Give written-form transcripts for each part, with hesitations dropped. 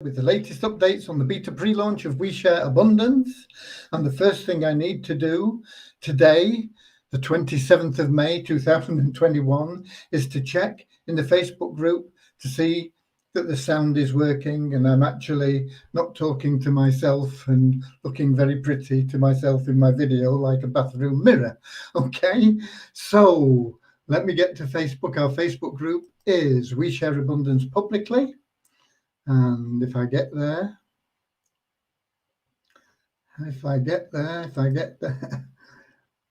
with the latest updates on the beta pre-launch of WeShare Abundance. And the first thing I need to do today, the 27th of May 2021, is to check in the Facebook group to see that the sound is working and I'm actually not talking to myself and looking very pretty to myself in my video like a bathroom mirror. Okay, so let me get to Facebook. Our Facebook group is WeShare Abundance Publicly. And if I get there,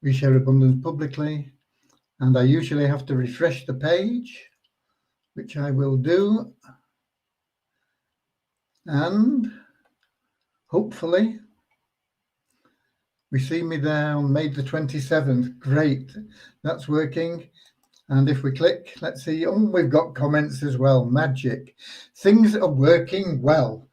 we share abundance publicly, and I usually have to refresh the page, which I will do, and hopefully we see me there on May the 27th. Great, that's working. And if we click, let's see, we've got comments as well. Magic. Things are working well.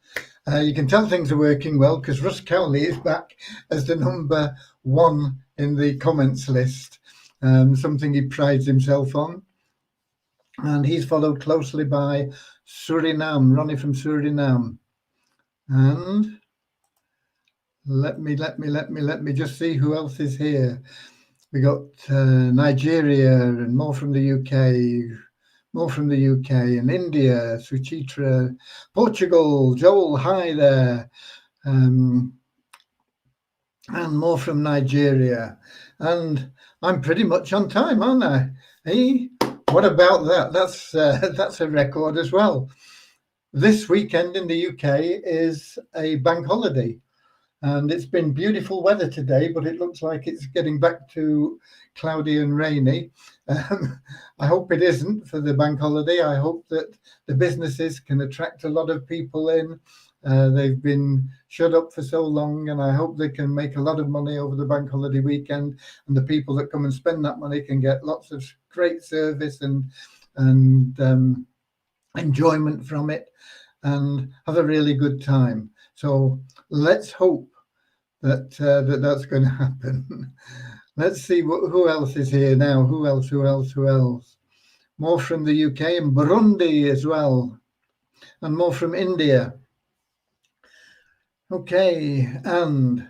You can tell things are working well because Russ Cowley is back as the number one in the comments list, something he prides himself on. And he's followed closely by Suriname, Ronnie from Suriname. And let me just see who else is here. We got Nigeria and more from the UK, and India, Suchitra, Portugal, Joel, hi there, and more from Nigeria. And I'm pretty much on time, aren't I? Hey, what about that? That's a record as well. This weekend in the UK is a bank holiday. And it's been beautiful weather today, but it looks like it's getting back to cloudy and rainy. I hope it isn't for the bank holiday. I hope that the businesses can attract a lot of people in. They've been shut up for so long, and I hope they can make a lot of money over the bank holiday weekend. And the people that come and spend that money can get lots of great service and enjoyment from it and have a really good time. So let's hope that that's going to happen. Let's see who else is here now. Who else? More from the UK and Burundi as well, and more from India. Okay, and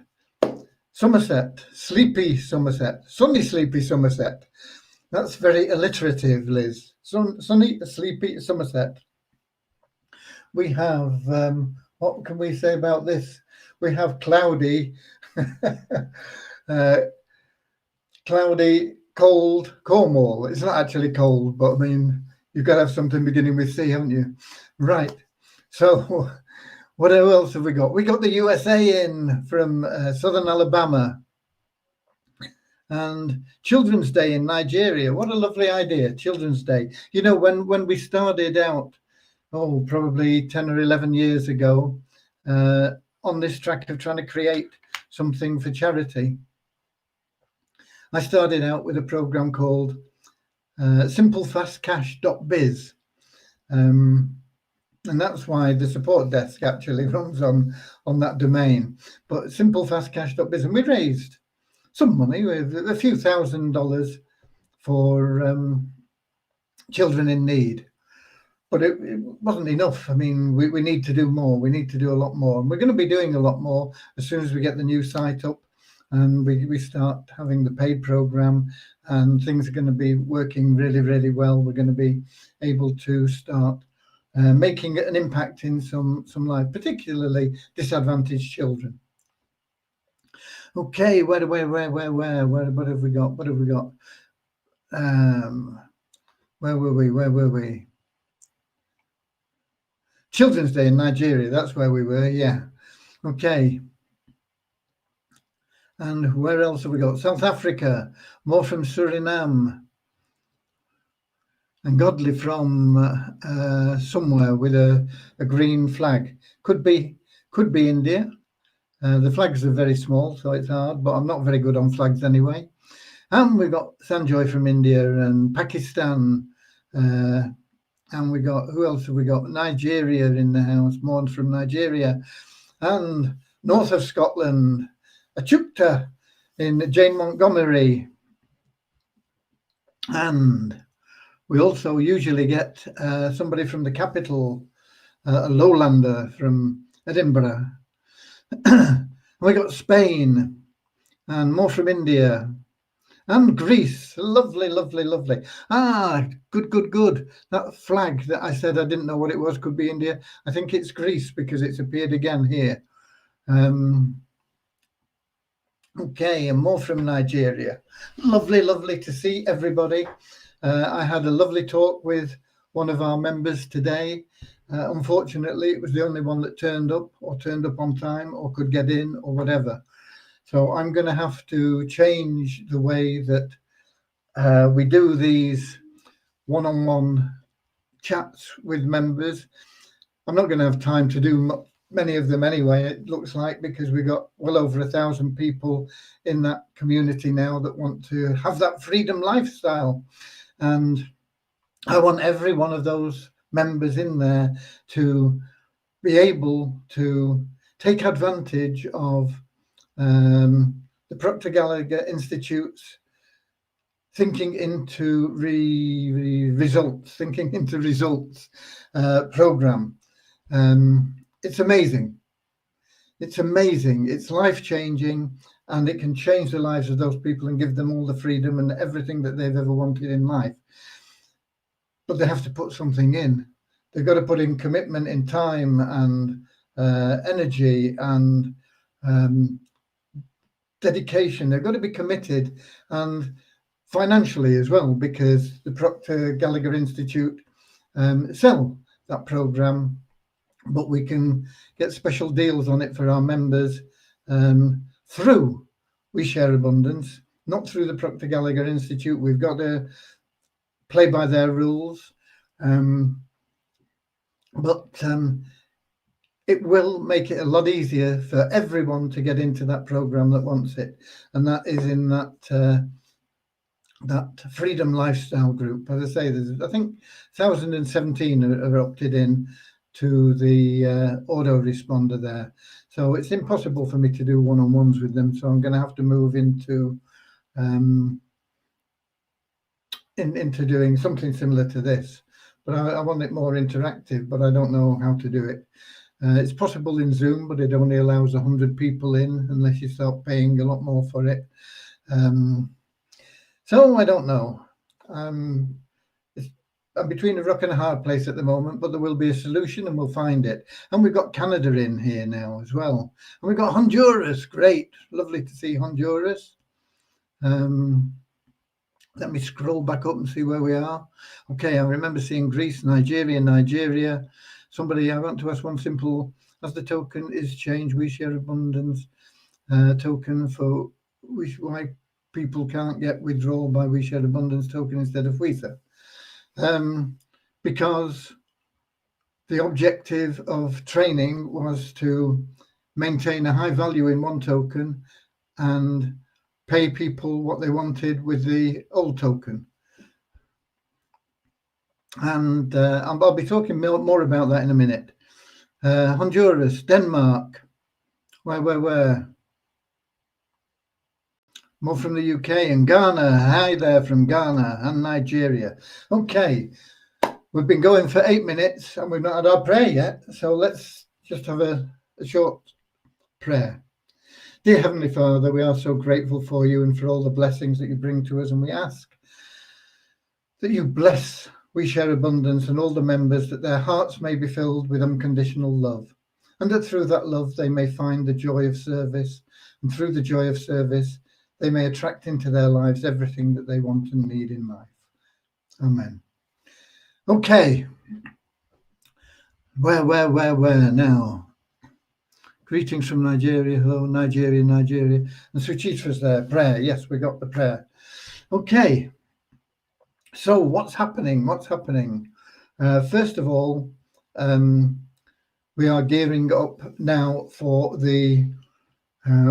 Somerset, sleepy Somerset, sunny sleepy Somerset. That's very alliterative, Liz. Sunny, sleepy Somerset. We have, what can we say about this? We have cloudy, cold Cornwall. It's not actually cold, but I mean, you've got to have something beginning with C, haven't you? Right. So what else have we got? We got the USA in from Southern Alabama. And Children's Day in Nigeria. What a lovely idea, Children's Day. You know, when we started out, probably 10 or 11 years ago, on this track of trying to create something for charity, I started out with a program called simplefastcash.biz. And that's why the support desk actually runs on that domain. But simplefastcash.biz, and we raised some money, with a few $1,000s for children in need. But it wasn't enough. I mean, we need to do more. We need to do a lot more. And we're going to be doing a lot more as soon as we get the new site up and we start having the paid program, and things are going to be working really, really well. We're going to be able to start making an impact in some lives, particularly disadvantaged children. Okay, what have we got? Where were we? Children's Day in Nigeria, that's where we were, yeah. Okay. And where else have we got? South Africa, more from Suriname. And Godly from somewhere with a green flag. Could be India. The flags are very small, so it's hard, but I'm not very good on flags anyway. And we've got Sanjoy from India and Pakistan. And we got, who else have we got? Nigeria in the house, more from Nigeria. And north of Scotland, Achukta in Jane Montgomery. And we also usually get somebody from the capital a lowlander from Edinburgh. We got Spain and more from India and Greece. Lovely, lovely, lovely. Ah, good. That flag that I said I didn't know what it was could be India. I think it's Greece because it's appeared again here. Okay, and more from Nigeria. Lovely to see everybody. I had a lovely talk with one of our members today. Unfortunately, it was the only one that turned up on time or could get in or whatever. So I'm going to have to change the way that we do these one-on-one chats with members. I'm not going to have time to do many of them anyway, it looks like, because we got well over 1,000 people in that community now that want to have that freedom lifestyle. And I want every one of those members in there to be able to take advantage of the Proctor Gallagher Institute's Thinking into Results program. It's amazing. It's life-changing, and it can change the lives of those people and give them all the freedom and everything that they've ever wanted in life. But they have to put something in. They've got to put in commitment in time and energy and dedication. They've got to be committed, and financially as well, because the Proctor Gallagher Institute sell that program, but we can get special deals on it for our members through We Share Abundance, not through the Proctor Gallagher Institute. We've got to play by their rules, but it will make it a lot easier for everyone to get into that program that wants it, and that is in that freedom lifestyle group. As I say, there's, I think, 1,017 are opted in to the autoresponder there. So it's impossible for me to do one-on-ones with them. So I'm going to have to move into doing something similar to this. But I want it more interactive, but I don't know how to do it. It's possible in Zoom, but it only allows 100 people in unless you start paying a lot more for it. So I don't know. I'm between a rock and a hard place at the moment, but there will be a solution and we'll find it. And we've got Canada in here now as well. And we've got Honduras. Great. Lovely to see Honduras. Let me scroll back up and see where we are. Okay, I remember seeing Greece, Nigeria. Somebody, I want to ask one simple, as the token is changed, We Share Abundance token for why people can't get withdrawal by We Share Abundance token instead of WISA. Because the objective of training was to maintain a high value in one token and pay people what they wanted with the old token. And I'll be talking more about that in a minute. Honduras, Denmark, where? More from the UK and Ghana. Hi there from Ghana and Nigeria. Okay, we've been going for 8 minutes and we've not had our prayer yet. So let's just have a short prayer. Dear Heavenly Father, we are so grateful for you and for all the blessings that you bring to us. And we ask that you bless We Share Abundance and all the members, that their hearts may be filled with unconditional love. And that through that love, they may find the joy of service. And through the joy of service, they may attract into their lives everything that they want and need in life. Amen. Okay. Where now? Greetings from Nigeria. Hello, Nigeria. And Suchitra's there. Prayer. Yes, we got the prayer. Okay. So what's happening? First of all, we are gearing up now for the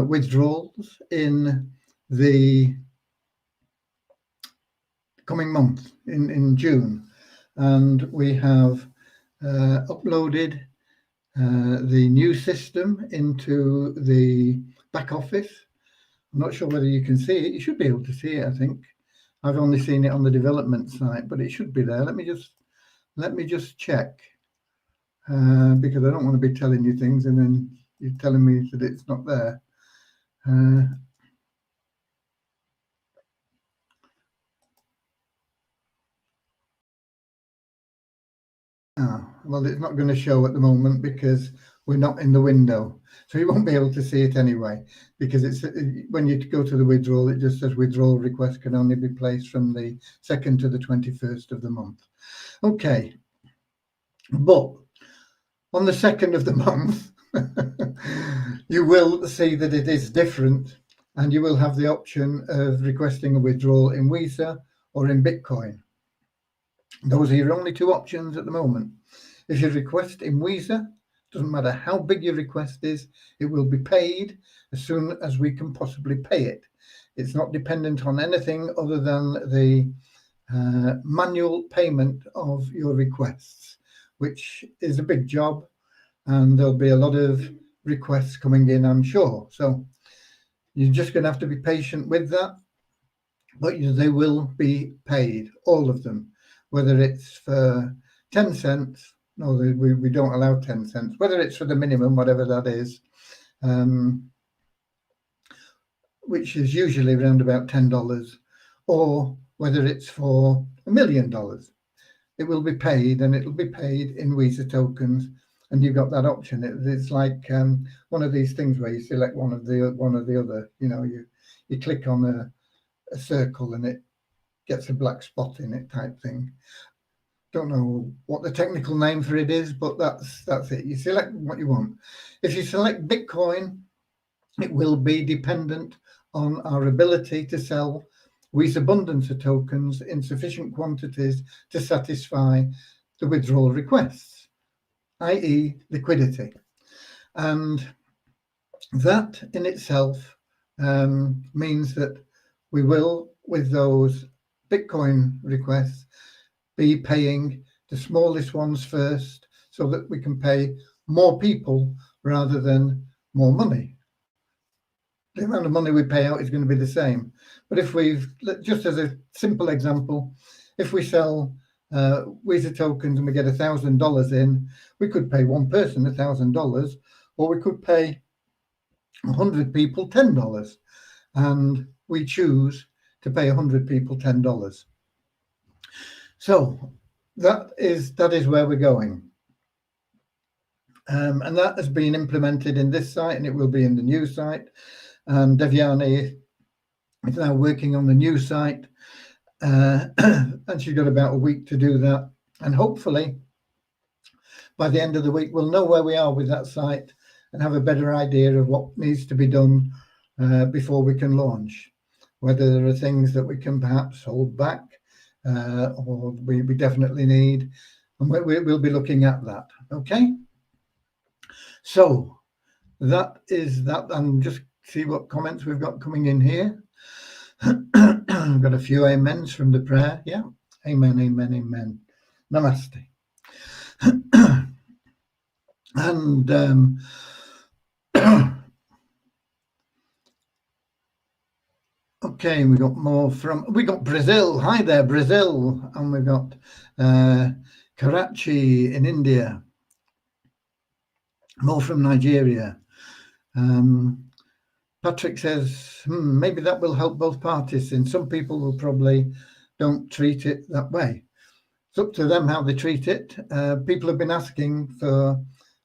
withdrawals in the coming month in June, and we have uploaded the new system into the back office. I'm not sure whether you can see it. You should be able to see it, I think. I've only seen it on the development site, but it should be there. Let me just check. because I don't want to be telling you things and then you're telling me that it's not there. Well, it's not going to show at the moment because we're not in the window, so you won't be able to see it anyway, because it's when you go to the withdrawal, it just says withdrawal request can only be placed from the 2nd to the 21st of the month. Okay, but on the 2nd of the month, you will see that it is different, and you will have the option of requesting a withdrawal in Visa or in Bitcoin. Those are your only two options at the moment. If you request in Visa, doesn't matter how big your request is, it will be paid as soon as we can possibly pay it. It's not dependent on anything other than the manual payment of your requests, which is a big job, and there'll be a lot of requests coming in, I'm sure. So you're just going to have to be patient with that, but they will be paid, all of them, whether it's for 10 cents. No, we don't allow 10 cents, whether it's for the minimum, whatever that is, which is usually around about $10, or whether it's for $1 million. It will be paid, and it'll be paid in Visa tokens, and you've got that option. It's like one of these things where you select one or the other. You know, you click on a circle and it gets a black spot in it, type thing. Don't know what the technical name for it is, but that's it. You select what you want. If you select Bitcoin, it will be dependent on our ability to sell Visa Abundance tokens in sufficient quantities to satisfy the withdrawal requests, i.e. liquidity. And that in itself means that we will, with those Bitcoin requests, be paying the smallest ones first, so that we can pay more people rather than more money. The amount of money we pay out is going to be the same. But if just as a simple example, if we sell Visa tokens and we get $1,000 in, we could pay one person $1,000, or we could pay 100 people $10, and we choose to pay 100 people $10. So that is where we're going, and that has been implemented in this site, and it will be in the new site. And Devyani is now working on the new site, and she's got about a week to do that. And hopefully, by the end of the week, we'll know where we are with that site and have a better idea of what needs to be done before we can launch. Whether there are things that we can perhaps hold back, or we definitely need, and we'll be looking at that. Okay, so that is that. And just see what comments we've got coming in here. I've got a few amens from the prayer. Yeah, amen, amen, amen. Namaste. And okay, we got Brazil. Hi there, Brazil. And we've got Karachi in India. More from Nigeria. Patrick says, maybe that will help both parties, and some people will probably don't treat it that way. It's up to them how they treat it. People have been asking for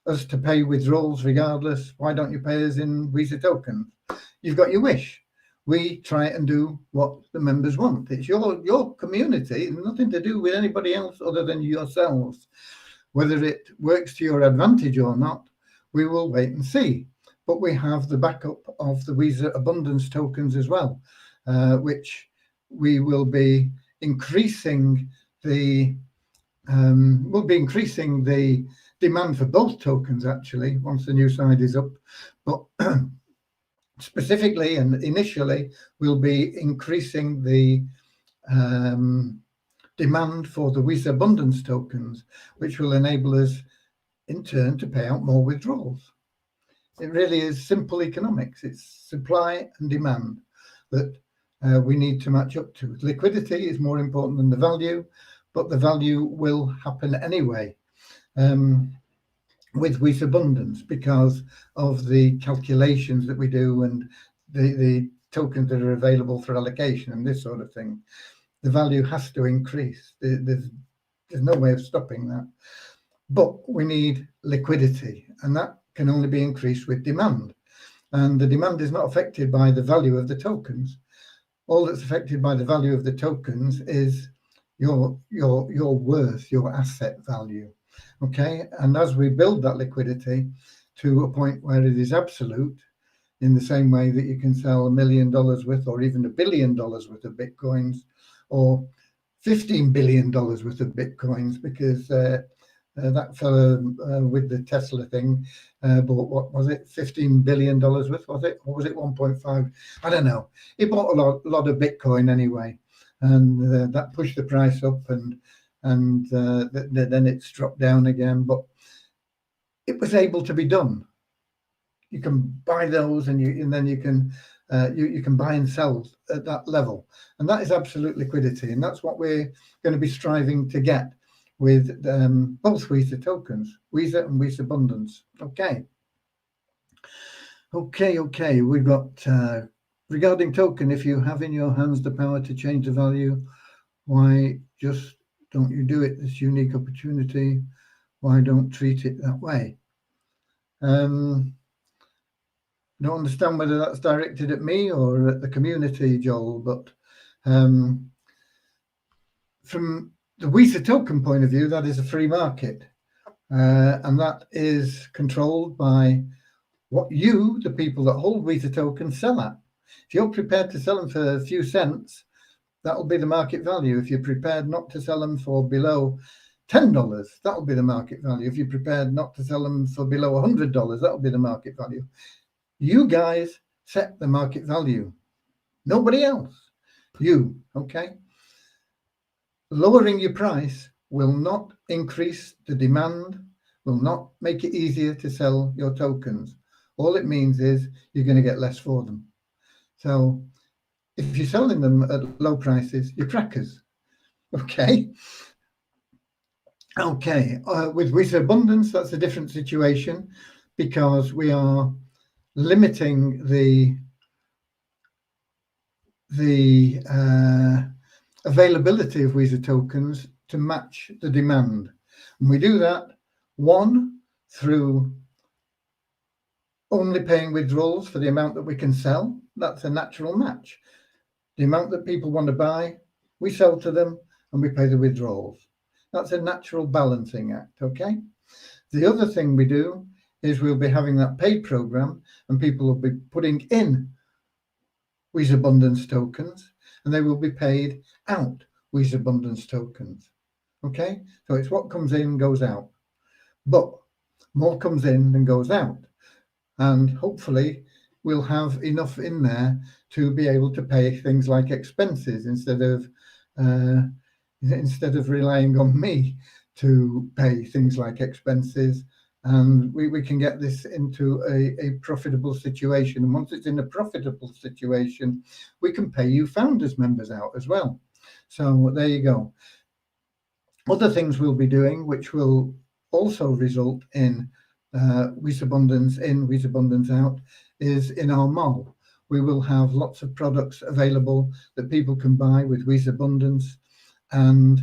us to pay withdrawals regardless. Why don't you pay us in Visa tokens? You've got your wish. We try and do what the members want. It's your community, and nothing to do with anybody else other than yourselves. Whether it works to your advantage or not, we will wait and see. But we have the backup of the Visa Abundance tokens as well, which we will be increasing the demand for both tokens, actually, once the new side is up. But specifically and initially, we'll be increasing the demand for the Visa Abundance tokens, which will enable us in turn to pay out more withdrawals. It really is simple economics. It's supply and demand that we need to match up to. Liquidity is more important than the value, but the value will happen anyway. with WeSubundance because of the calculations that we do and the tokens that are available for allocation and this sort of thing. The value has to increase. There's no way of stopping that. But we need liquidity, and that can only be increased with demand. And the demand is not affected by the value of the tokens. All that's affected by the value of the tokens is your worth, your asset value. Okay, and as we build that liquidity to a point where it is absolute, in the same way that you can sell $1 million worth or even $1 billion worth of Bitcoins or $15 billion worth of Bitcoins, because that fellow with the Tesla thing bought, what was it, $15 billion worth, was it? Or was it 1.5? I don't know. He bought a lot of Bitcoin anyway, and that pushed the price up, and then it's dropped down again. But it was able to be done. You can buy those, and then you can buy and sell at that level, and that is absolute liquidity, and that's what we're going to be striving to get with both Weezer tokens, Weezer and WeSubundance. Okay. We've got regarding token. If you have in your hands the power to change the value, why just don't you do it? This unique opportunity. Why don't treat it that way? I don't understand whether that's directed at me or at the community, Joel, but from the Weezer token point of view, that is a free market, and that is controlled by what you, the people that hold Weezer tokens, sell at. If you're prepared to sell them for a few cents, that'll be the market value. If you're prepared not to sell them for below $10, that'll be the market value. If you're prepared not to sell them for below $100, that'll be the market value. You guys set the market value. Nobody else. You, okay? Lowering your price will not increase the demand, will not make it easier to sell your tokens. All it means is you're going to get less for them. So if you're selling them at low prices, you're crackers. Okay. With WeSubundance, that's a different situation because we are limiting the availability of Weezer tokens to match the demand. And we do that, one, through only paying withdrawals for the amount that we can sell. That's a natural match. The amount that people want to buy, we sell to them and we pay the withdrawals. That's a natural balancing act, okay? The other thing we do is we'll be having that paid program, and people will be putting in WeSubundance tokens, and they will be paid out WeSubundance tokens. Okay, so it's what comes in goes out, but more comes in than goes out, and hopefully we'll have enough in there to be able to pay things like expenses instead of relying on me to pay things like expenses. And we can get this into a profitable situation. And once it's in a profitable situation, we can pay you founders members out as well. So there you go. Other things we'll be doing, which will also result in WeSubundance in, WeSubundance out, is in our mall. We will have lots of products available that people can buy with WeSubundance, and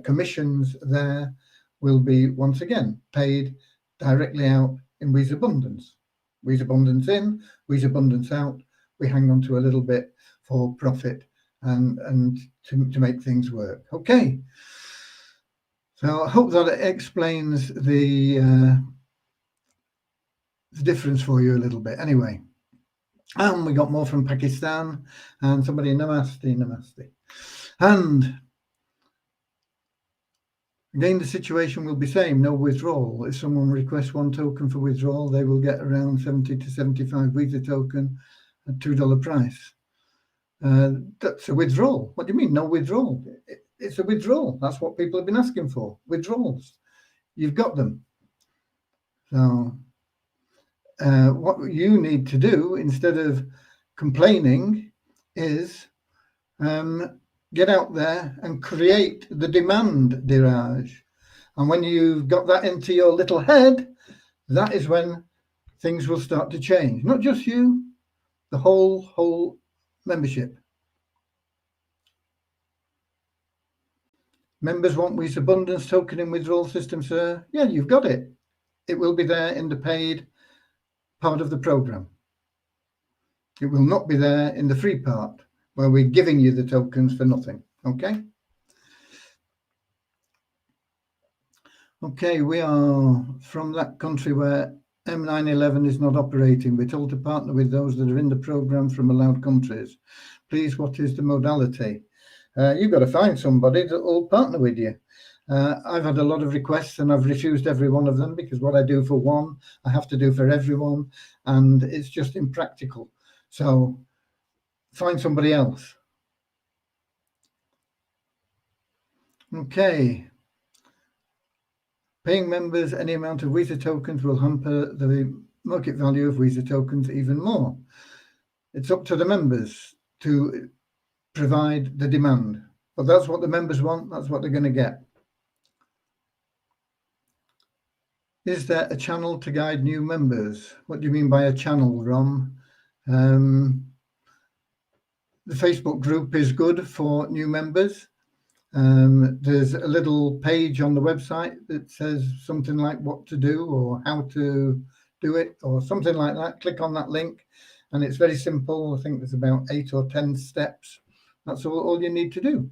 commissions there will be once again paid directly out in WeSubundance. WeSubundance in, WeSubundance out. We hang on to a little bit for profit and to make things work. Okay. So I hope that explains the difference for you a little bit. Anyway, and we got more from Pakistan, and somebody namaste. And again, the situation will be same, no withdrawal. If someone requests one token for withdrawal, they will get around 70 to 75 Weezer token at $2 price. That's a withdrawal. What do you mean, no withdrawal? It's a withdrawal. That's what people have been asking for, withdrawals. You've got them. So what you need to do, instead of complaining, is get out there and create the demand, Diraj. And when you've got that into your little head, that is when things will start to change. Not just you, the whole membership. Members want Weez Abundance token in withdrawal system, sir. Yeah, you've got it. It will be there in the paid part of the program. It will not be there in the free part where we're giving you the tokens for nothing. Okay. Okay, we are from that country where M911 is not operating. We're told to partner with those that are in the program from allowed countries. Please, what is the modality? You've got to find somebody that will partner with you. I've had a lot of requests and I've refused every one of them because what I do for one, I have to do for everyone, and it's just impractical. So find somebody else. Okay. Paying members any amount of Weezer tokens will hamper the market value of Weezer tokens even more. It's up to the members to provide the demand. But that's what the members want. That's what they're going to get. Is there a channel to guide new members? What do you mean by a channel, Rom? The Facebook group is good for new members. There's a little page on the website that says something like what to do or how to do it or something like that. Click on that link and it's very simple. I think there's about 8 or 10 steps. That's all you need to do.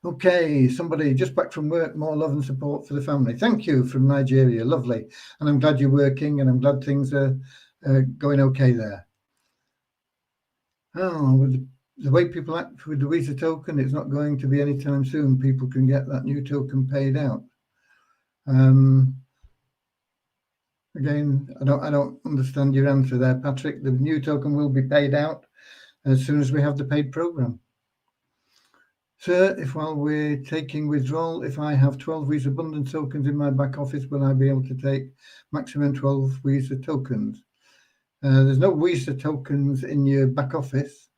Okay, somebody just back from work, more love and support for the family. Thank you from Nigeria, lovely. And I'm glad you're working and I'm glad things are going okay there. Oh, with the way people act with the Weezer token, it's not going to be anytime soon. People can get that new token paid out. Again, I don't understand your answer there, Patrick. The new token will be paid out as soon as we have the paid program. Sir, if while we're taking withdrawal, if I have 12 Weezer Abundance tokens in my back office, will I be able to take maximum 12 Weezer tokens? There's no Weezer tokens in your back office.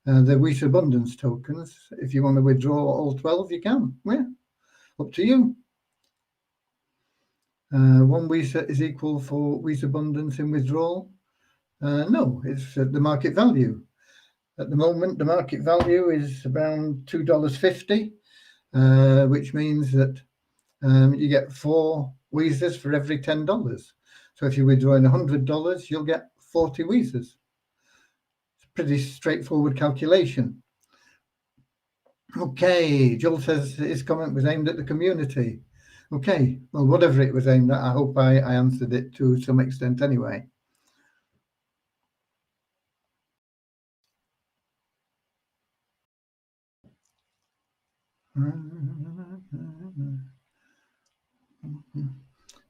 They're Weezer Abundance tokens. If you want to withdraw all 12, you can. Yeah, up to you. 1 Weezer is equal for Weezer Abundance in withdrawal. No, it's the market value. At the moment, the market value is around $2.50, which means that you get 4 Weezers for every $10. So if you're withdrawing $100, you'll get 40 Weezers. It's a pretty straightforward calculation. Okay, Joel says his comment was aimed at the community. Okay, well, whatever it was aimed at, I hope I answered it to some extent anyway.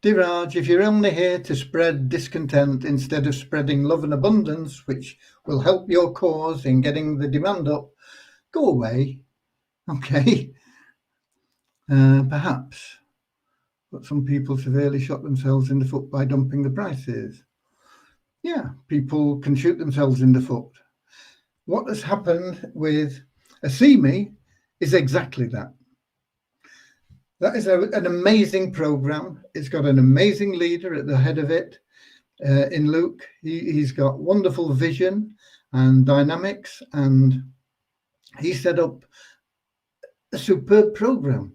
Diraj, if you're only here to spread discontent instead of spreading love and abundance, which will help your cause in getting the demand up, go away. Okay. Perhaps. But some people severely shot themselves in the foot by dumping the prices. Yeah, people can shoot themselves in the foot. What has happened with ACME is exactly that. That is an amazing program. It's got an amazing leader at the head of it, in Luke. He's got wonderful vision and dynamics, and he set up a superb program,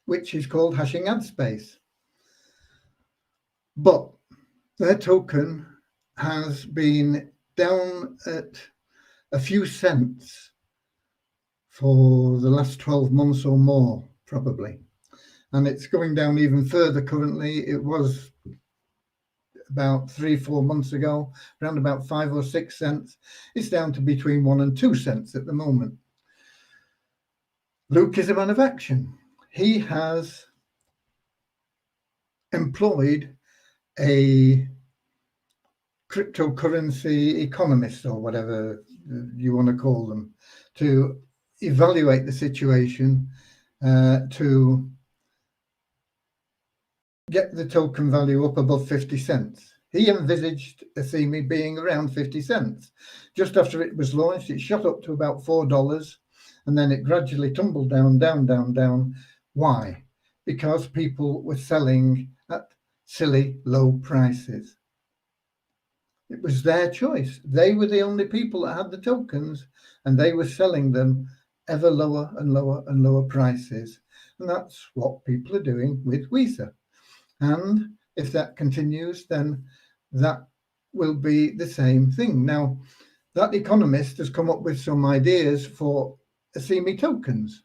which is called Hashing Ad Space. But their token has been down at a few cents for the last 12 months or more, probably. And it's going down even further currently. It was about 3-4 months ago, around about 5 or 6 cents. It's down to between 1 and 2 cents at the moment. Luke is a man of action. He has employed a cryptocurrency economist or whatever you want to call them to evaluate the situation, to get the token value up above 50 cents. He envisaged ACME being around 50 cents. Just after it was launched, it shot up to about $4, and then it gradually tumbled down. Why? because people were selling at silly low prices. It was their choice. They were the only people that had the tokens, and they were selling them ever lower and lower and lower prices. And that's what people are doing with Visa. And if that continues, then that will be the same thing. Now, that economist has come up with some ideas for ACME tokens.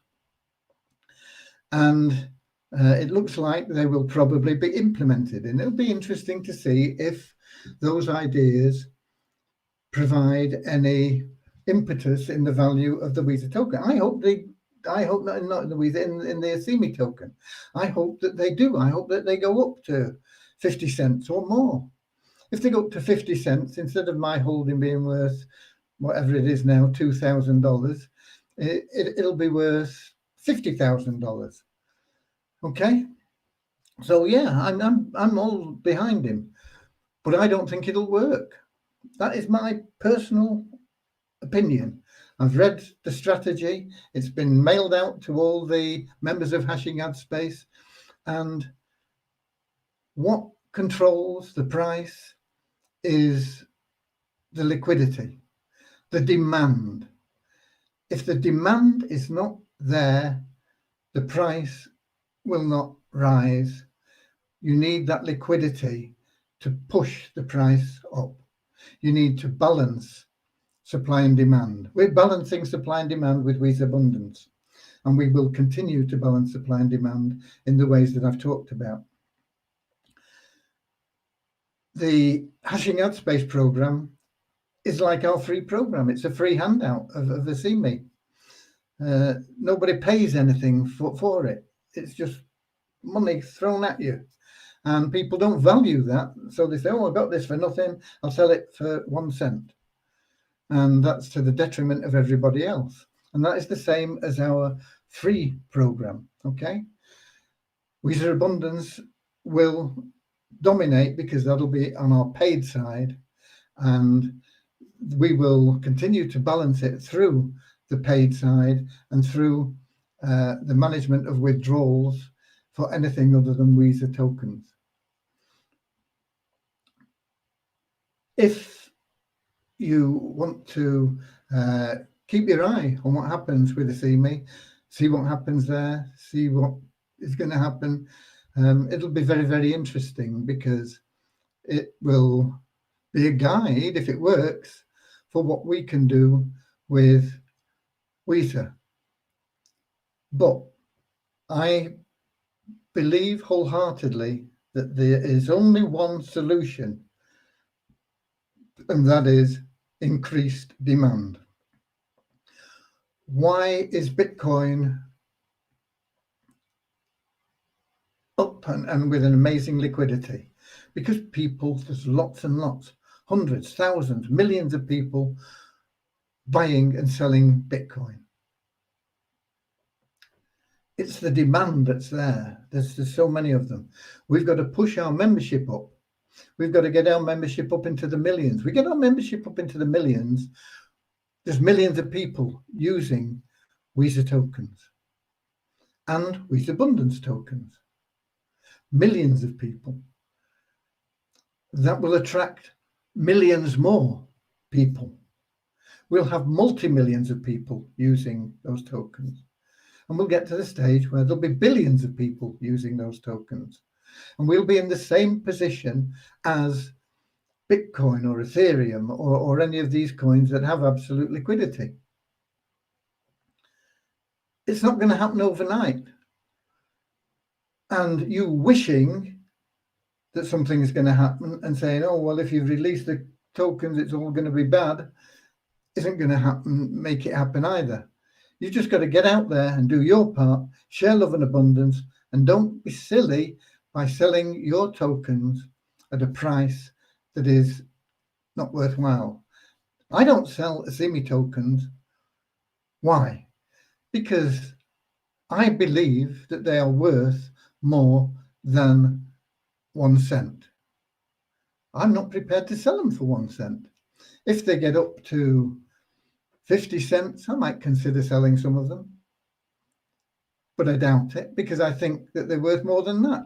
And it looks like they will probably be implemented. And it'll be interesting to see if those ideas provide any impetus in the value of the Visa token. I hope not in the Visa, in the ACME token. I hope that they do. I hope that they go up to 50 cents or more. If they go up to 50 cents, instead of my holding being worth whatever it is now, $2,000, it'll be worth $50,000. Okay, so yeah, I'm all behind him, but I don't think it'll work. That is my personal opinion. I've read the strategy. It's been mailed out to all the members of Hashing Ad Space, and what controls the price is the liquidity, the demand. If the demand is not there, the price will not rise. You need that liquidity to push the price up. You need to balance supply and demand. We're balancing supply and demand with Visa Abundance, and we will continue to balance supply and demand in the ways that I've talked about. The Hashing Ad Space program is like our free program. It's a free handout of the ACME. Nobody pays anything for it. It's just money thrown at you, and people don't value that. So they say, oh, I got this for nothing, I'll sell it for 1 cent. And that's to the detriment of everybody else. And that is the same as our free program. Okay, Visa Abundance will dominate because that'll be on our paid side, and we will continue to balance it through the paid side and through the management of withdrawals for anything other than Visa tokens. If you want to keep your eye on what happens with ACME, see what happens there, see what is going to happen, it'll be very, very interesting, because it will be a guide, if it works, for what we can do with Visa. But I believe wholeheartedly that there is only one solution, and that is increased demand. Why is Bitcoin up and with an amazing liquidity? Because there's lots and lots, hundreds, thousands, millions of people buying and selling Bitcoin. It's the demand that's there. There's so many of them. We've got to push our membership up. We've got to get our membership up into the millions. We get our membership up into the millions, there's millions of people using Visa tokens and Visa Abundance tokens. Millions of people. That will attract millions more people. We'll have multi-millions of people using those tokens. And we'll get to the stage where there'll be billions of people using those tokens. And we'll be in the same position as Bitcoin or Ethereum or any of these coins that have absolute liquidity. It's not going to happen overnight. And you wishing that something is going to happen and saying, oh, well, if you release the tokens, it's all going to be bad, isn't going to happen, make it happen either. You've just got to get out there and do your part, share love and abundance, and don't be silly by selling your tokens at a price that is not worthwhile. I don't sell ACME tokens. Why? Because I believe that they are worth more than 1 cent. I'm not prepared to sell them for 1 cent. If they get up to 50 cents, I might consider selling some of them. but I doubt it, because I think that they're worth more than that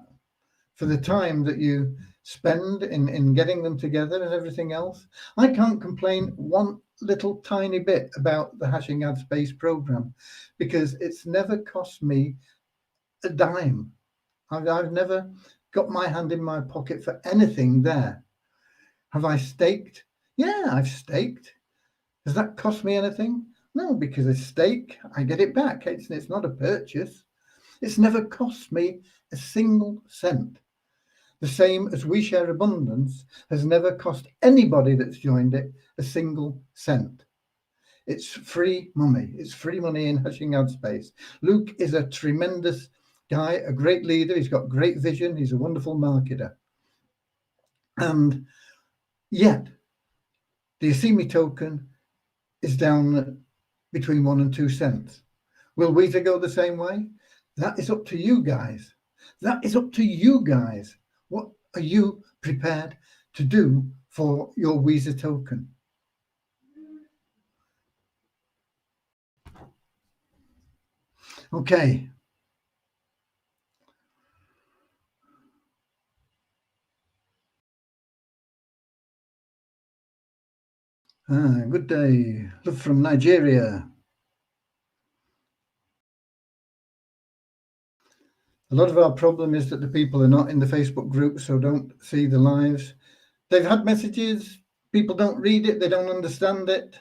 for the time that you spend in getting them together and everything else. I can't complain one little tiny bit about the Hashing Ad Space program, because it's never cost me a dime. I've never got my hand in my pocket for anything there. Have I staked? Yeah, I've staked. Does that cost me anything? No, because a stake, I get it back. It's not a purchase. It's never cost me a single cent. The same as We Share Abundance has never cost anybody that's joined it a single cent. It's free money. It's free money in Hashing Ad Space. Luke is a tremendous guy, a great leader. He's got great vision. He's a wonderful marketer. And yet, the Yosemite token is down between 1 and 2 cents. Will Weezer go the same way? That is up to you guys. That is up to you guys. What are you prepared to do for your Weezer token? Okay. Good day. Love from Nigeria. A lot of our problem is that the people are not in the Facebook group, so don't see the lives. They've had messages, people don't read it, they don't understand it.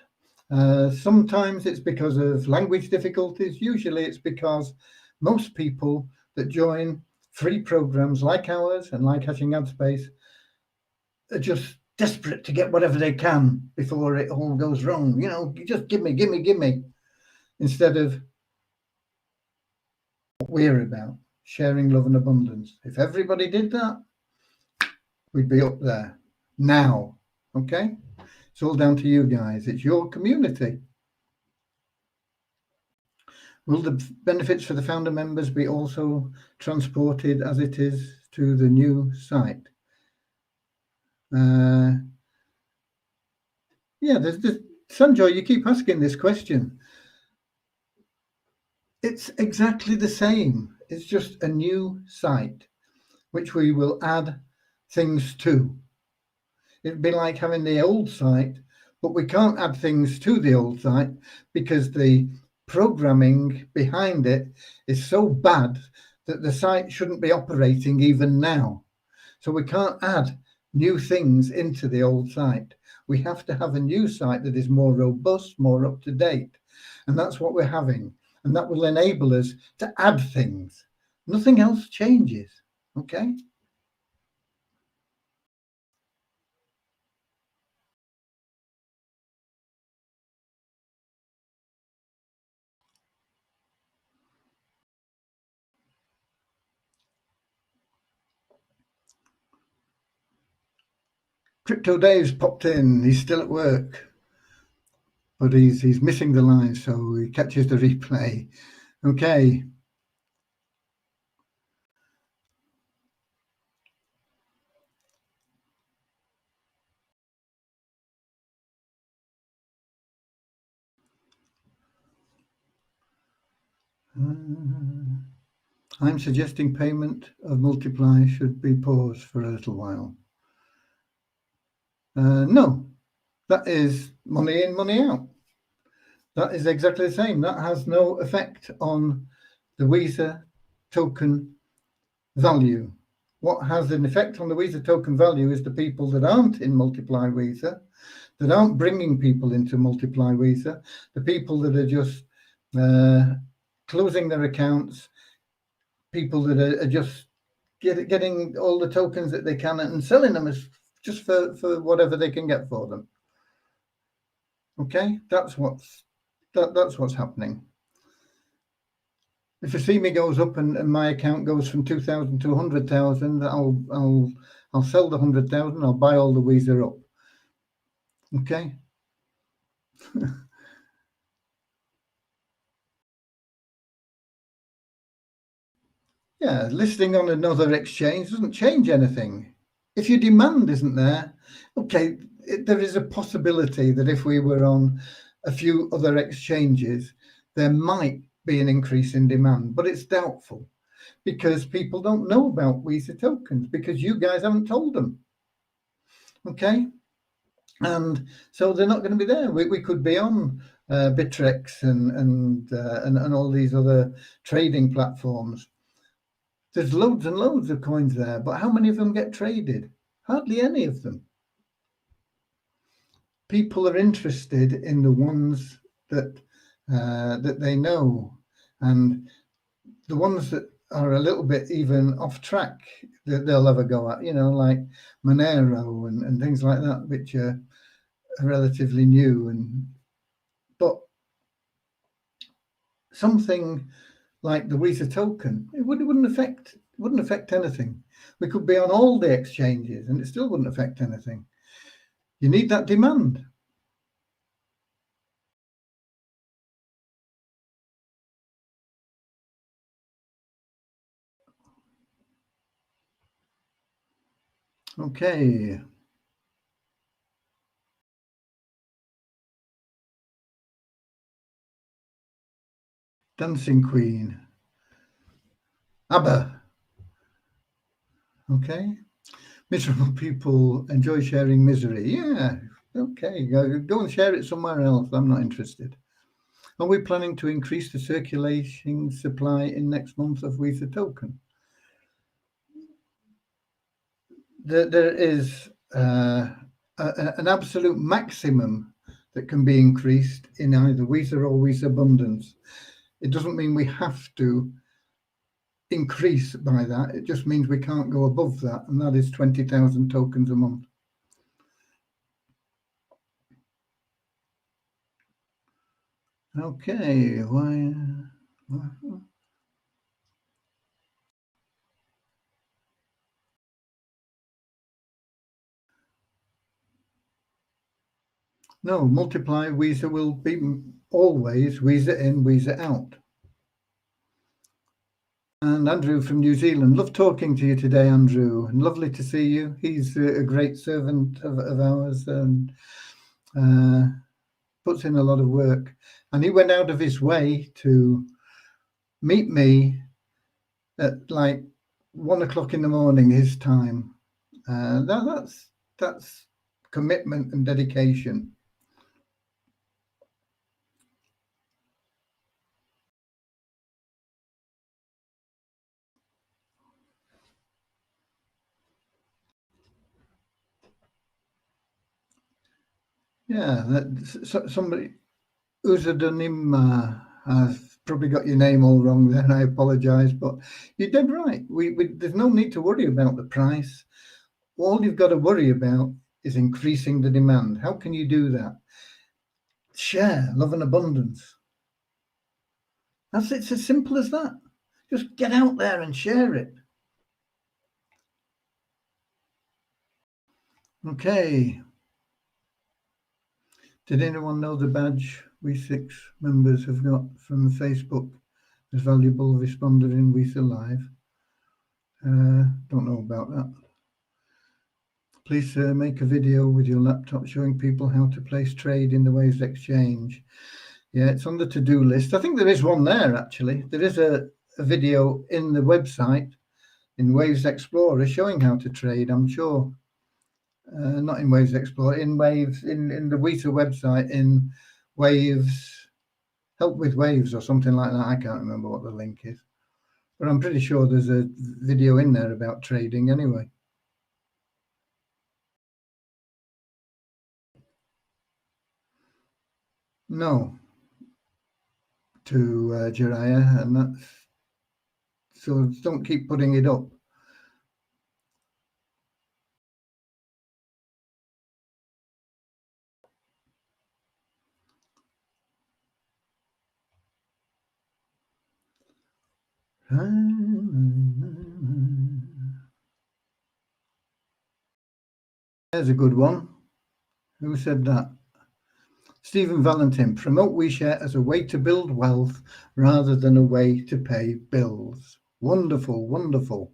Sometimes it's because of language difficulties. Usually it's because most people that join free programs like ours and like Hashing Ad Space are just desperate to get whatever they can before it all goes wrong. You know, just give me, instead of what we're about, sharing love and abundance. If everybody did that, we'd be up there now. Okay? It's all down to you guys. It's your community. Will the benefits for the founder members be also transported as it is to the new site? Yeah, there's Sanjoy, you keep asking this question. It's exactly the same. It's just a new site, which we will add things to. It'd be like having the old site, but we can't add things to the old site because the programming behind it is so bad that the site shouldn't be operating even now. So we can't add new things into the old site. We have to have a new site that is more robust, more up to date. And that's what we're having. And that will enable us to add things. Nothing else changes. Okay? Crypto Dave's popped in. He's still at work, but he's missing the line, so he catches the replay. Okay. I'm suggesting payment of Multiply should be paused for a little while. No, that is money in, money out. That is exactly the same. That has no effect on the Weezer token value. What has an effect on the Weezer token value is the people that aren't in Multiply Weezer, that aren't bringing people into Multiply Weezer, the people that are just closing their accounts, people that are just getting all the tokens that they can and selling them as just for whatever they can get for them. Okay, that's what's happening. If Yosemite goes up and my account goes from 2,000 to 100,000, I'll sell the 100,000. I'll buy all the Weezer up. Okay. Yeah, listing on another exchange doesn't change anything. If your demand isn't there, okay, there is a possibility that if we were on a few other exchanges, there might be an increase in demand, but it's doubtful because people don't know about Visa tokens because you guys haven't told them. Okay. And so they're not going to be there. We could be on Bittrex and all these other trading platforms. There's loads and loads of coins there, but how many of them get traded? Hardly any of them. People are interested in the ones that they know, and the ones that are a little bit even off track that they'll have a go at, like Monero and things like that, which are relatively new. But something like the Visa token, it wouldn't affect anything. We could be on all the exchanges and it still wouldn't affect anything. You need that demand. Okay. Dancing Queen. ABBA. Okay. Miserable people enjoy sharing misery. Yeah. Okay. Go and share it somewhere else. I'm not interested. Are we planning to increase the circulating supply in next month of Visa token? There is an absolute maximum that can be increased in either Visa or Visa Abundance. It doesn't mean we have to increase by that. It just means we can't go above that, and that is 20,000 tokens a month. Okay, why? No, multiply Visa will be always Visa in, Visa out. And Andrew from New Zealand, love talking to you today, Andrew, and lovely to see you. He's a great servant of ours and puts in a lot of work. And he went out of his way to meet me at like 1 o'clock in the morning, his time. That's commitment and dedication. Yeah, somebody, Uzadonim, I've probably got your name all wrong there, I apologize, but you're dead right. There's no need to worry about the price. All you've got to worry about is increasing the demand. How can you do that? Share, love and abundance. It's as simple as that. Just get out there and share it. Okay. Did anyone know the badge we 6 members have got from Facebook as valuable responder in Visa Live? Don't know about that. Please make a video with your laptop showing people how to place trade in the Waves exchange. Yeah, it's on the to-do list. I think there is one there, actually. There is a video in the website in Waves Explorer showing how to trade, I'm sure. Not in Waves Explorer, in Waves, in the Visa website, in Waves, Help with Waves or something like that. I can't remember what the link is. But I'm pretty sure there's a video in there about trading anyway. No. To Jiraiya, and that's so don't keep putting it up. There's a good one. Who said that? Stephen Valentin, promote WeShare as a way to build wealth rather than a way to pay bills. Wonderful, wonderful.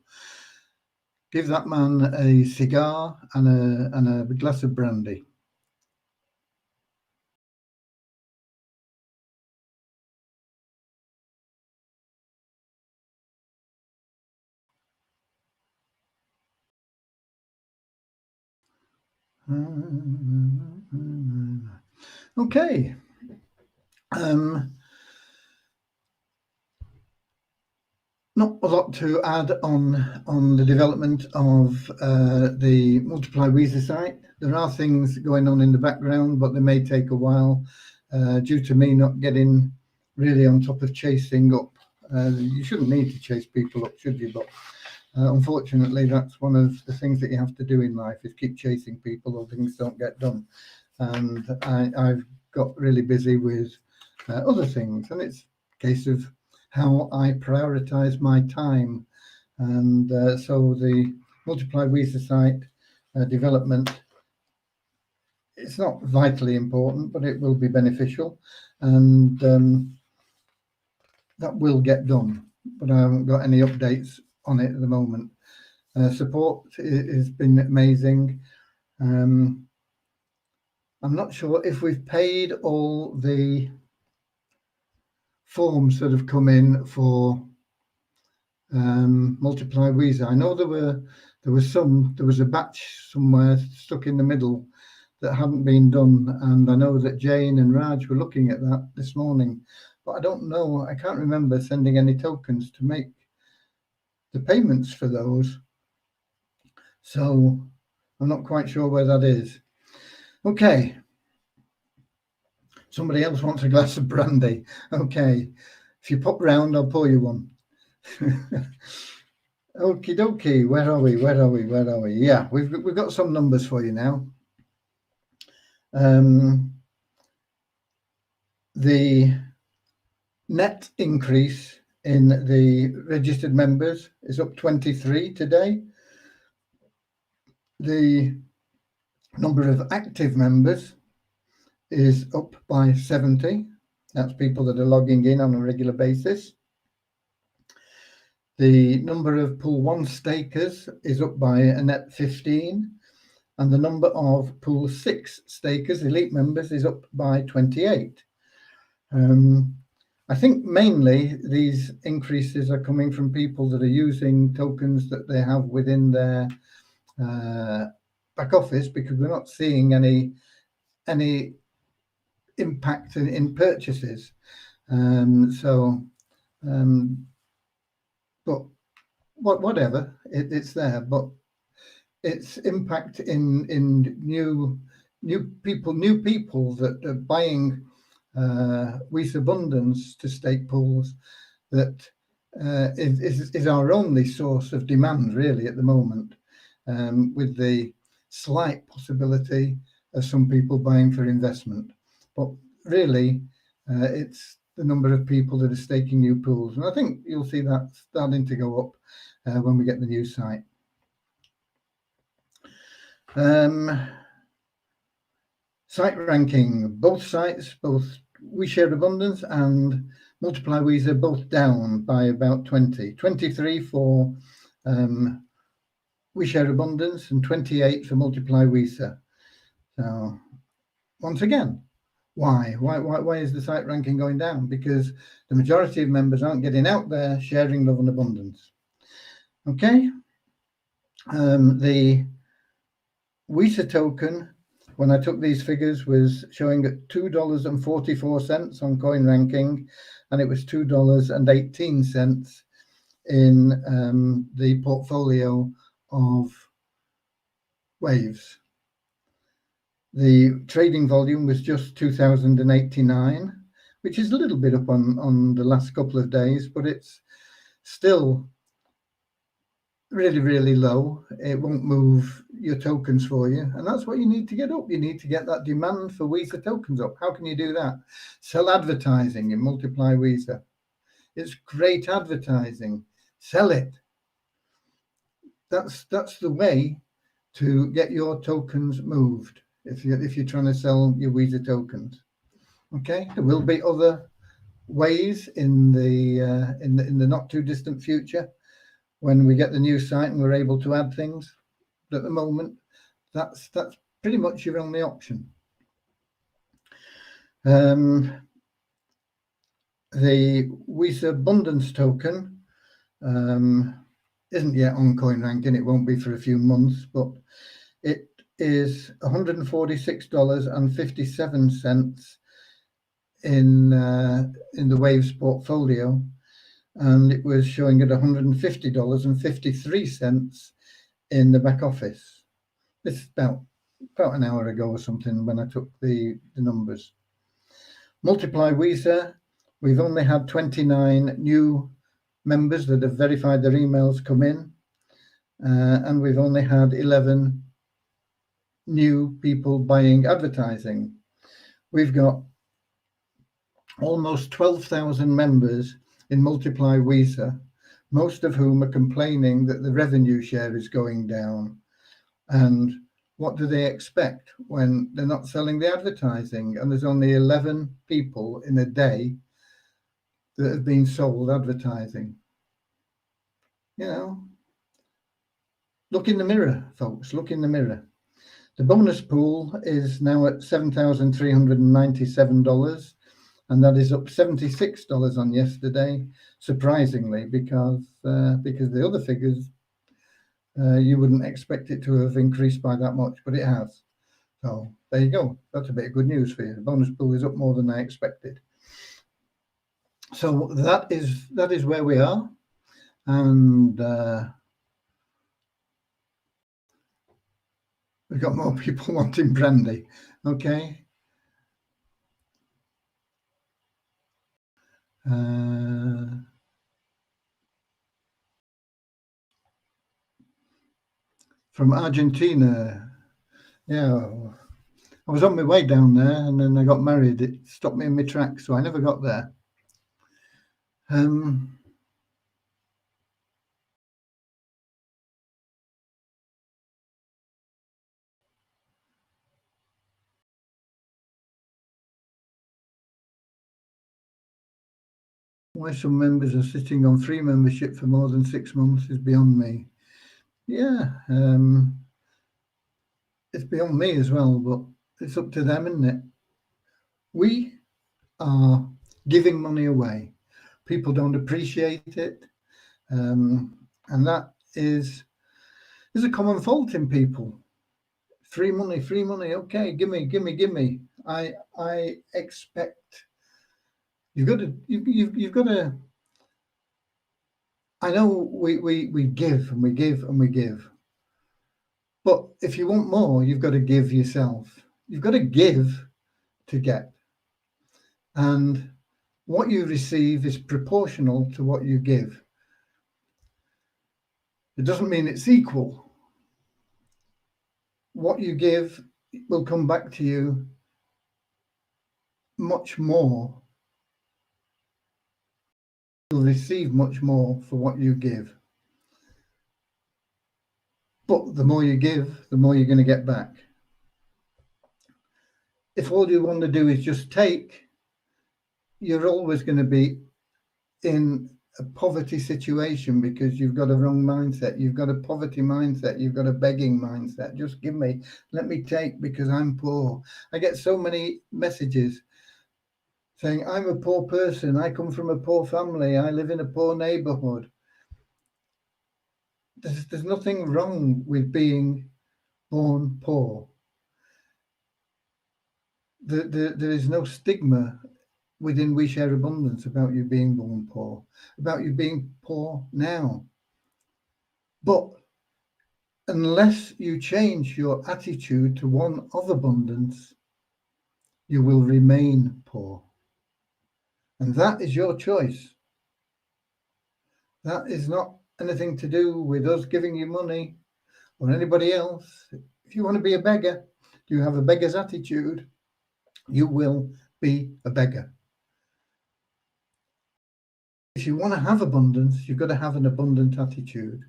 Give that man a cigar and a glass of brandy. Okay. Not a lot to add on the development of the Multiply Weezer site. There are things going on in the background, but they may take a while due to me not getting really on top of chasing up. You shouldn't need to chase people up, should you? But unfortunately, that's one of the things that you have to do in life, is keep chasing people or things don't get done. And I've got really busy with other things, and it's a case of how I prioritize my time. And so the Multiply Weezer site development, it's not vitally important, but it will be beneficial, and that will get done. But I haven't got any updates on it at the moment. Support has been amazing. I'm not sure if we've paid all the forms that have come in for Multiply Weezer. I know there was a batch somewhere stuck in the middle that hadn't been done, and I know that Jane and Raj were looking at that this morning, but I don't know, I can't remember sending any tokens to make the payments for those, so I'm not quite sure where that is. Okay, somebody else wants a glass of brandy. Okay, if you pop round, I'll pour you one. Okie dokie, where are we? Yeah, we've got some numbers for you now. The net increase in the registered members is up 23 today. The number of active members is up by 70. That's people that are logging in on a regular basis. The number of Pool 1 stakers is up by a net 15, and the number of Pool 6 stakers, elite members, is up by 28. I think mainly these increases are coming from people that are using tokens that they have within their back office, because we're not seeing any impact in purchases. But whatever, it's there, but its impact in new people that are buying Weezer Abundance to stake pools, that is our only source of demand really at the moment, with the slight possibility of some people buying for investment. But really, it's the number of people that are staking new pools, and I think you'll see that starting to go up when we get the new site. Site ranking, both sites, both WeShare Abundance and Multiply Weezer, both down by about 20. 23 for WeShare Abundance and 28 for Multiply Weezer. So once again, why is the site ranking going down? Because the majority of members aren't getting out there sharing love and abundance. Okay, the Weezer token, when I took these figures, was showing at $2.44 on Coin Ranking, and it was $2.18 in the portfolio of Waves. The trading volume was just 2,089, which is a little bit up on the last couple of days, but it's still really, really low. It won't move your tokens for you, and that's what you need to get up. You need to get that demand for Weezer tokens up. How can you do that? Sell advertising in Multiply Weezer. It's great advertising. Sell it. That's the way to get your tokens moved if you're trying to sell your Weezer tokens. Okay, there will be other ways in the not too distant future when we get the new site and we're able to add things. But at the moment, that's pretty much your only option. The Weezer Abundance token isn't yet on Coin Ranking. It won't be for a few months, but it is $146.57 in the Waves portfolio, and it was showing at $150.53 in the back office. This is about an hour ago or something when I took the numbers. Multiply Visa, we've only had 29 new members that have verified their emails come in, and we've only had 11 new people buying advertising. We've got almost 12,000 members in Multiply Visa, most of whom are complaining that the revenue share is going down. And what do they expect when they're not selling the advertising? And there's only 11 people in a day that have been sold advertising. You know, look in the mirror, folks, look in the mirror. The bonus pool is now at $7,397, and that is up $76 on yesterday, surprisingly, because the other figures, you wouldn't expect it to have increased by that much, but it has. So there you go. That's a bit of good news for you. The bonus pool is up more than I expected. So that is where we are, and we've got more people wanting brandy. Okay. From Argentina. Yeah, I was on my way down there, and then I got married. It stopped me in my tracks, so I never got there. Why some members are sitting on free membership for more than 6 months is beyond me. Yeah, it's beyond me as well, but it's up to them, isn't it? We are giving money away. People don't appreciate it, and that is a common fault in people. Free money, okay, give me. I expect you've got to. I know we give and we give and we give, but if you want more, you've got to give yourself. You've got to give to get, and what you receive is proportional to what you give. It doesn't mean it's equal. What you give will come back to you much more. You'll receive much more for what you give. But the more you give, the more you're going to get back. If all you want to do is just take, you're always going to be in a poverty situation because you've got a wrong mindset. You've got a poverty mindset. You've got a begging mindset. Just give me, let me take because I'm poor. I get so many messages saying, I'm a poor person. I come from a poor family. I live in a poor neighborhood. There's nothing wrong with being born poor. There is no stigma within We Share Abundance about you being born poor, about you being poor now. But unless you change your attitude to one of abundance, you will remain poor. And that is your choice. That is not anything to do with us giving you money or anybody else. If you want to be a beggar, you have a beggar's attitude, you will be a beggar. If you want to have abundance, you've got to have an abundant attitude.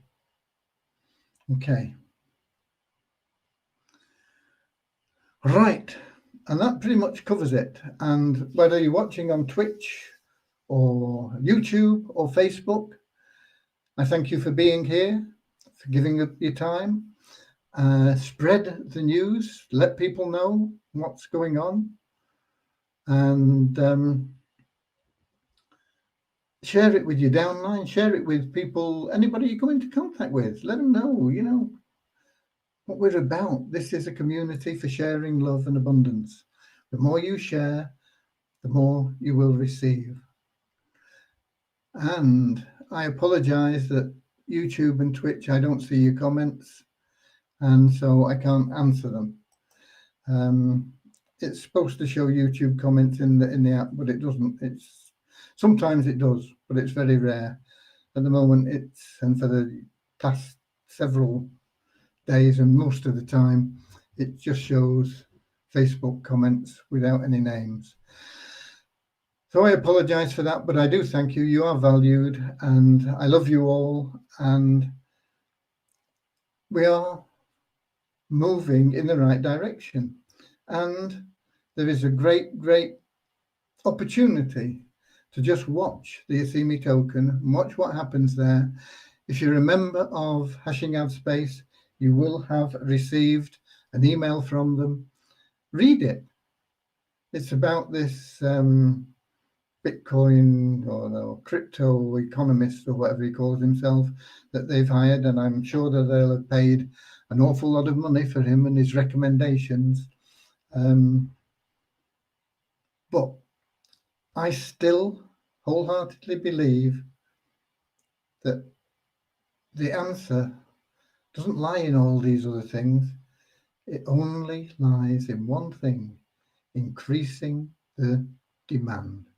Okay. Right. And that pretty much covers it. And whether you're watching on Twitch or YouTube or Facebook, I thank you for being here, for giving up your time. Spread the news, let people know what's going on, and share it with your downline, share it with people, anybody you come into contact with. Let them know, what we're about. This is a community for sharing love and abundance. The more you share, the more you will receive. And I apologize that YouTube and Twitch, I don't see your comments, and so I can't answer them. It's supposed to show YouTube comments in the app, but it doesn't. It's sometimes it does, but it's very rare. At the moment, and for the past several days and most of the time, it just shows Facebook comments without any names. So I apologize for that, but I do thank you. You are valued, and I love you all, and we are moving in the right direction. And there is a great opportunity to just watch the Atheme token and watch what happens there. If you're a member of Hashing Out Space, you will have received an email from them. Read it. It's about this Bitcoin or crypto economist or whatever he calls himself that they've hired, and I'm sure that they'll have paid an awful lot of money for him and his recommendations. But I still wholeheartedly believe that the answer doesn't lie in all these other things. It only lies in one thing: increasing the demand.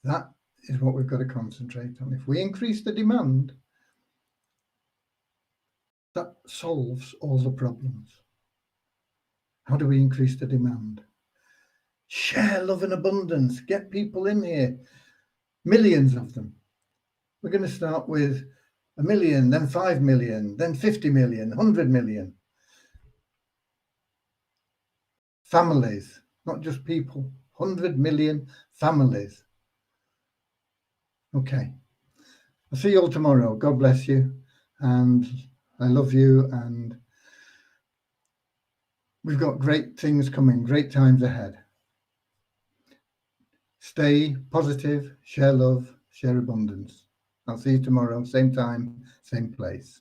That is what we've got to concentrate on. If we increase the demand, that solves all the problems. How do we increase the demand? Share love and abundance. Get people in here. Millions of them. We're going to start with 1 million, then 5 million, then 50 million, 100 million. Families, not just people. 100 million families. Okay. I'll see you all tomorrow. God bless you. And I love you. And we've got great things coming, great times ahead. Stay positive, share love, share abundance. I'll see you tomorrow, same time, same place.